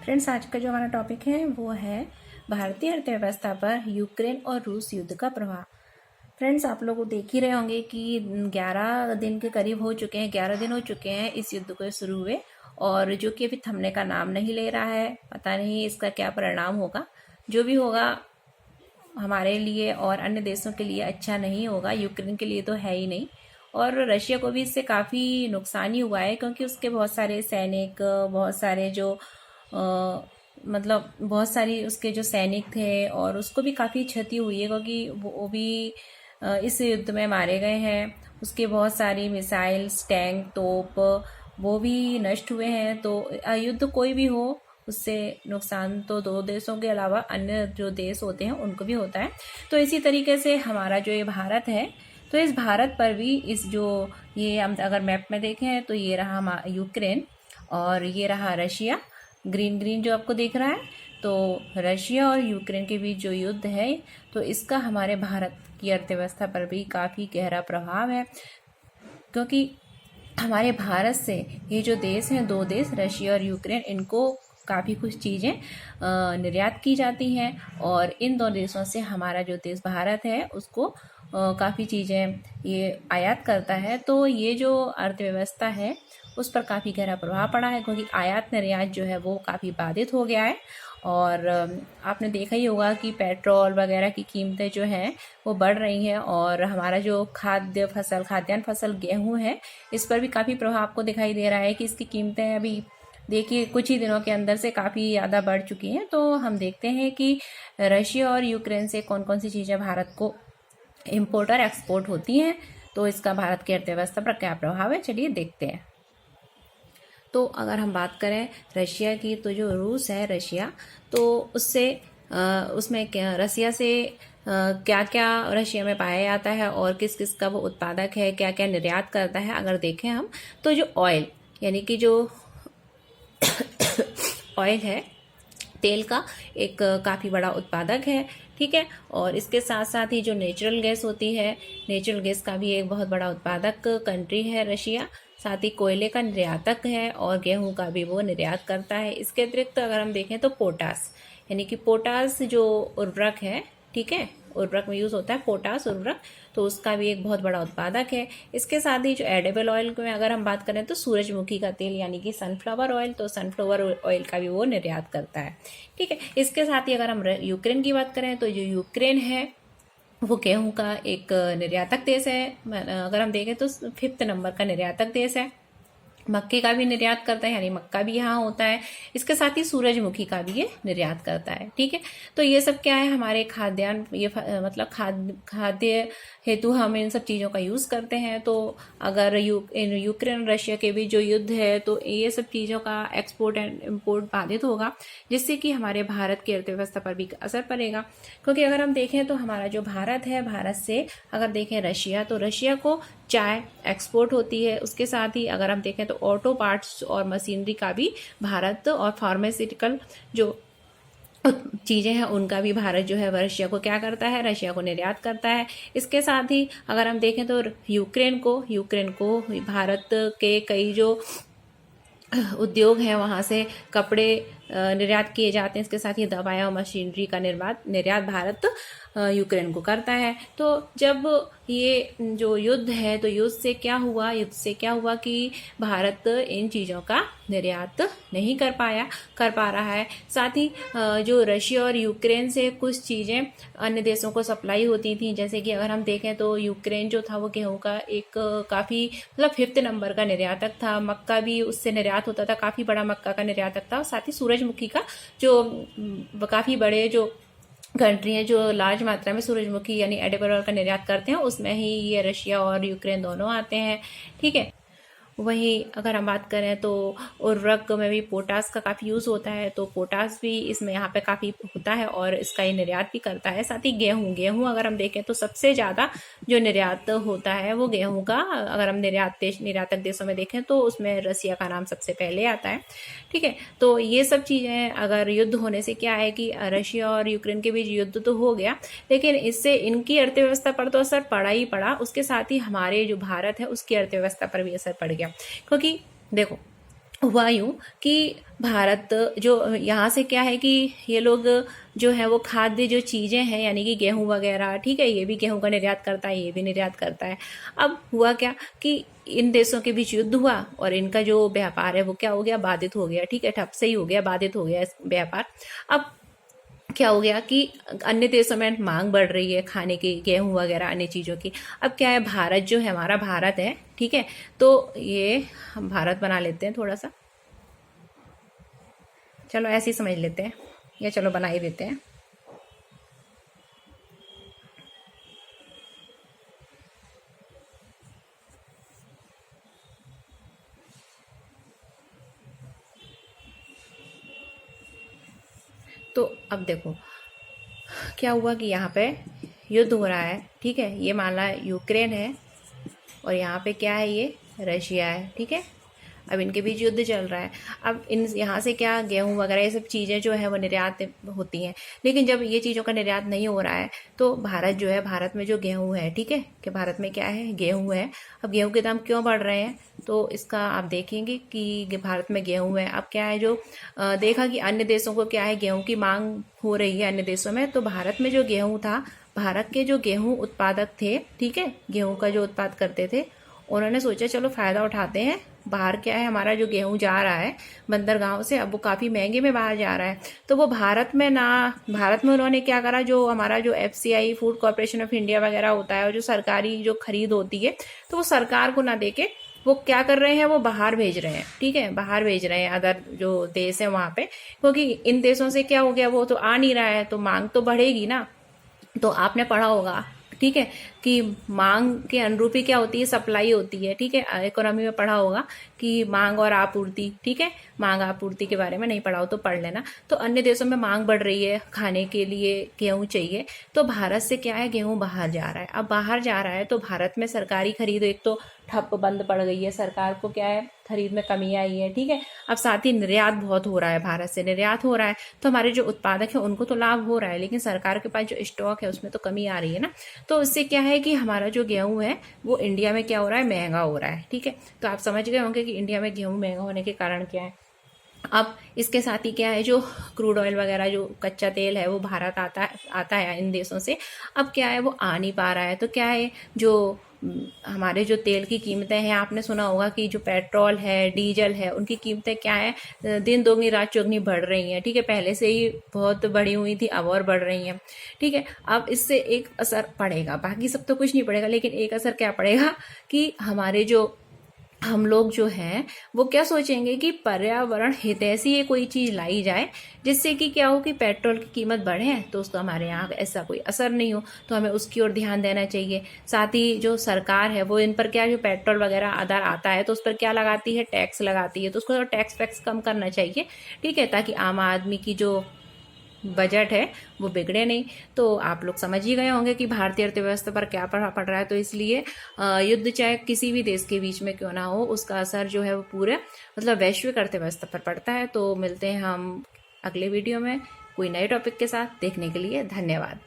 Friends, आज का जो हमारा टॉपिक है वो है भारतीय अर्थव्यवस्था पर यूक्रेन और रूस युद्ध का प्रभाव। फ्रेंड्स, आप लोग देख ही रहे होंगे कि 11 दिन के करीब हो चुके हैं, 11 दिन हो चुके हैं इस युद्ध को शुरू हुए, और जो कि अभी थमने का नाम नहीं ले रहा है। पता नहीं इसका क्या परिणाम होगा। जो भी होगा हमारे लिए और अन्य देशों के लिए अच्छा नहीं होगा, यूक्रेन के लिए तो है ही नहीं। और रशिया को भी इससे काफ़ी नुकसान ही हुआ है, क्योंकि उसके बहुत सारे सैनिक, बहुत सारे जो मतलब बहुत सारी उसके जो सैनिक थे, और उसको भी काफ़ी क्षति हुई है, क्योंकि वो भी इस युद्ध में मारे गए हैं। उसके बहुत सारी मिसाइल्स, टैंक, तोप वो भी नष्ट हुए हैं। तो युद्ध कोई भी हो, उससे नुकसान तो दो देशों के अलावा अन्य जो देश होते हैं उनको भी होता है। तो इसी तरीके से हमारा जो ये भारत है, तो इस भारत पर भी इस जो ये हम अगर मैप में देखें तो ये रहा यूक्रेन और ये रहा रशिया। ग्रीन ग्रीन जो आपको दिख रहा है, तो रशिया और यूक्रेन के बीच जो युद्ध है, तो इसका हमारे भारत की अर्थव्यवस्था पर भी काफ़ी गहरा प्रभाव है। क्योंकि हमारे भारत से ये जो देश हैं, दो देश रशिया और यूक्रेन, इनको काफ़ी कुछ चीज़ें निर्यात की जाती हैं, और इन दो देशों से हमारा जो देश भारत है उसको काफ़ी चीज़ें ये आयात करता है। तो ये जो अर्थव्यवस्था है उस पर काफ़ी गहरा प्रभाव पड़ा है, क्योंकि आयात निर्यात जो है वो काफ़ी बाधित हो गया है। और आपने देखा ही होगा कि पेट्रोल वगैरह की कीमतें जो हैं वो बढ़ रही हैं, और हमारा जो खाद्यान्न फसल गेहूं है, इस पर भी काफ़ी प्रभाव आपको दिखाई दे रहा है कि इसकी कीमतें अभी देखिए कुछ ही दिनों के अंदर से काफ़ी ज़्यादा बढ़ चुकी हैं। तो हम देखते हैं कि रशिया और यूक्रेन से कौन कौन सी चीज़ें भारत को इम्पोर्ट और एक्सपोर्ट होती हैं, तो इसका भारत की अर्थव्यवस्था पर क्या प्रभाव है, चलिए देखते हैं। तो अगर हम बात करें रशिया की, तो जो रूस है रशिया, तो उससे उसमें रशिया से क्या क्या रशिया में पाया जाता है और किस किस का वो उत्पादक है, क्या क्या निर्यात करता है, अगर देखें हम तो जो ऑयल यानी कि जो ऑयल है, तेल का एक काफ़ी बड़ा उत्पादक है, ठीक है। और इसके साथ साथ ही जो नेचुरल गैस होती है, नेचुरल गैस का भी एक बहुत बड़ा उत्पादक कंट्री है रशिया। साथ ही कोयले का निर्यातक है और गेहूं का भी वो निर्यात करता है। इसके अतिरिक्त अगर हम देखें तो पोटास, यानी कि पोटास जो उर्वरक है, ठीक है, उर्वरक में यूज़ होता है पोटास उर्वरक, तो उसका भी एक बहुत बड़ा उत्पादक है। इसके साथ ही जो एडिबल ऑयल में अगर हम बात करें तो सूरजमुखी का तेल यानी कि सनफ्लावर ऑयल, तो सनफ्लावर ऑयल का भी वो निर्यात करता है, ठीक है। इसके साथ ही अगर हम यूक्रेन की बात करें तो जो यूक्रेन है वो गेहूं का एक निर्यातक देश है। अगर हम देखें तो 5th नंबर का निर्यातक देश है। मक्के का भी निर्यात करता है, यानी मक्का भी यहाँ होता है। इसके साथ ही सूरजमुखी का भी ये निर्यात करता है, ठीक है। तो ये सब क्या है, हमारे खाद्यान्न, ये मतलब खाद्य हेतु हम इन सब चीज़ों का यूज़ करते हैं। तो अगर यूक्रेन रशिया के बीच जो युद्ध है, तो ये सब चीज़ों का एक्सपोर्ट एंड इम्पोर्ट बाधित होगा, जिससे कि हमारे भारत की अर्थव्यवस्था पर भी असर पड़ेगा। क्योंकि अगर हम देखें तो हमारा जो भारत है, भारत से अगर देखें रशिया, तो रशिया को चाय एक्सपोर्ट होती है। उसके साथ ही अगर हम देखें तो ऑटो पार्ट्स और मशीनरी का भी भारत, और फार्मास्यूटिकल जो चीज़ें हैं उनका भी भारत जो है रशिया को क्या करता है, रशिया को निर्यात करता है। इसके साथ ही अगर हम देखें तो यूक्रेन को भारत के कई जो उद्योग हैं वहाँ से कपड़े निर्यात किए जाते हैं। इसके साथ ही दवाएं और मशीनरी का निर्यात भारत यूक्रेन को करता है। तो जब ये जो युद्ध है, तो युद्ध से क्या हुआ कि भारत इन चीज़ों का निर्यात नहीं कर पा रहा है। साथ ही जो रशिया और यूक्रेन से कुछ चीज़ें अन्य देशों को सप्लाई होती थी, जैसे कि अगर हम देखें तो यूक्रेन जो था वो गेहूं का एक काफ़ी मतलब 5th नंबर का निर्यातक था। मक्का भी उससे निर्यात होता था, काफ़ी बड़ा मक्का का निर्यातक था। साथ ही सूरजमुखी का जो काफ़ी बड़े जो कंट्री है जो लार्ज मात्रा में सूरजमुखी यानी एडिबल ऑयल का निर्यात करते हैं, उसमें ही ये रशिया और यूक्रेन दोनों आते हैं, ठीक है। वहीं अगर हम बात करें तो उर्वरक में भी पोटास का काफ़ी यूज़ होता है, तो पोटास भी इसमें यहाँ पे काफ़ी होता है और इसका ये निर्यात भी करता है। साथ ही गेहूं अगर हम देखें तो सबसे ज़्यादा जो निर्यात होता है वो गेहूं का, अगर हम निर्यातक देशों में देखें तो उसमें रसिया का नाम सबसे पहले आता है, ठीक है। तो ये सब चीज़ें अगर युद्ध होने से क्या है कि रशिया और यूक्रेन के बीच युद्ध तो हो गया, लेकिन इससे इनकी अर्थव्यवस्था पर तो असर पड़ा ही पड़ा, उसके साथ ही हमारे जो भारत है उसकी अर्थव्यवस्था पर भी असर पड़ गया। क्योंकि देखो, हुआ यूं कि भारत जो यहाँ से क्या है कि ये लोग जो है वो खाद्य जो चीज़ें हैं यानी कि गेहूं वगैरह, ठीक है, ये भी गेहूं का निर्यात करता है, ये भी निर्यात करता है। अब हुआ क्या कि इन देशों के बीच युद्ध हुआ और इनका जो व्यापार है वो क्या हो गया, बाधित हो गया, ठीक है, ठप से ही हो गया, बाधित हो गया व्यापार। अब क्या हो गया कि अन्य देशों में मांग बढ़ रही है खाने की, गेहूं वगैरह अन्य चीज़ों की। अब क्या है, भारत जो है, हमारा भारत है, ठीक है, तो ये हम भारत बना लेते हैं थोड़ा सा, चलो ऐसे ही समझ लेते हैं, या चलो बना ही देते हैं। तो अब देखो क्या हुआ कि यहाँ पे युद्ध हो रहा है, ठीक है, ये मान ला यूक्रेन है और यहाँ पे क्या है, ये रशिया है, ठीक है। अब इनके बीच युद्ध चल रहा है। अब इन यहाँ से क्या गेहूं वगैरह ये सब चीज़ें जो है वो निर्यात होती हैं, लेकिन जब ये चीज़ों का निर्यात नहीं हो रहा है तो भारत जो है, भारत में जो गेहूं है, ठीक है, कि भारत में क्या है, गेहूं है। अब गेहूं के दाम क्यों बढ़ रहे हैं, तो इसका आप देखेंगे कि भारत में गेहूं है। अब क्या है, जो देखा कि अन्य देशों को क्या है, गेहूं की मांग हो रही है अन्य देशों में, तो भारत में जो गेहूं था, भारत के जो गेहूं उत्पादक थे, ठीक है, गेहूं का जो उत्पाद करते थे, उन्होंने सोचा चलो फायदा उठाते हैं। बाहर क्या है, हमारा जो गेहूं जा रहा है बंदरगांव से, अब वो काफ़ी महंगे में बाहर जा रहा है, तो वो भारत में ना, भारत में उन्होंने क्या करा, जो हमारा जो FCI food corporation of India वगैरह होता है और जो सरकारी जो खरीद होती है, तो वो सरकार को ना देके वो क्या कर रहे हैं, वो बाहर भेज रहे हैं, ठीक है, बाहर भेज रहे हैं अदर जो देश है वहाँ पे, क्योंकि इन देशों से क्या हो गया, वो तो आ नहीं रहा है, तो मांग तो बढ़ेगी ना। तो आपने पढ़ा होगा, ठीक है, कि मांग के अनुरूप ही क्या होती है, सप्लाई होती है, ठीक है, इकोनॉमी में पढ़ा होगा कि मांग और आपूर्ति, ठीक है, मांग आपूर्ति के बारे में नहीं पढ़ा हो तो पढ़ लेना। तो अन्य देशों में मांग बढ़ रही है, खाने के लिए गेहूं चाहिए, तो भारत से क्या है, गेहूं बाहर जा रहा है। अब बाहर जा रहा है तो भारत में सरकारी खरीद एक तो ठप बंद पड़ गई है, सरकार को क्या है, खरीद में कमी आई है, ठीक है। अब साथ ही निर्यात बहुत हो रहा है, भारत से निर्यात हो रहा है, तो हमारे जो उत्पादक है उनको तो लाभ हो रहा है, लेकिन सरकार के पास जो स्टॉक है उसमें तो कमी आ रही है ना। तो इससे क्या है कि हमारा जो गेहूं है वो इंडिया में क्या हो रहा है, महंगा हो रहा है, ठीक है। तो आप समझ गए होंगे कि इंडिया में गेहूं महंगा होने के कारण क्या है। अब इसके साथ ही क्या है, जो क्रूड ऑयल वगैरह जो कच्चा तेल है वो भारत आता है इन देशों से। अब क्या है, वो आ नहीं पा रहा है, तो क्या है, जो हमारे जो तेल की कीमतें हैं, आपने सुना होगा कि जो पेट्रोल है, डीजल है, उनकी कीमतें क्या है, दिन दोगुनी रात चौगुनी बढ़ रही हैं, ठीक है, पहले से ही बहुत बढ़ी हुई थी, अब और बढ़ रही हैं, ठीक है। अब इससे एक असर पड़ेगा, बाकी सब तो कुछ नहीं पड़ेगा, लेकिन एक असर क्या पड़ेगा कि हमारे जो हम लोग जो हैं वो क्या सोचेंगे कि पर्यावरण हितैषी ये कोई चीज़ लाई जाए जिससे कि क्या हो कि पेट्रोल की कीमत बढ़े, तो उसका हमारे यहाँ ऐसा कोई असर नहीं हो, तो हमें उसकी ओर ध्यान देना चाहिए। साथ ही जो सरकार है वो इन पर क्या, जो पेट्रोल वगैरह आधार आता है तो उस पर क्या लगाती है, टैक्स लगाती है, तो उसको टैक्स वैक्स कम करना चाहिए, ठीक है, ताकि आम आदमी की जो बजट है वो बिगड़े नहीं। तो आप लोग समझ ही गए होंगे कि भारतीय अर्थव्यवस्था पर क्या प्रभाव पड़ रहा है। तो इसलिए युद्ध चाहे किसी भी देश के बीच में क्यों ना हो, उसका असर जो है वो पूरे मतलब वैश्विक अर्थव्यवस्था पर पड़ता है। तो मिलते हैं हम अगले वीडियो में कोई नए टॉपिक के साथ। देखने के लिए धन्यवाद।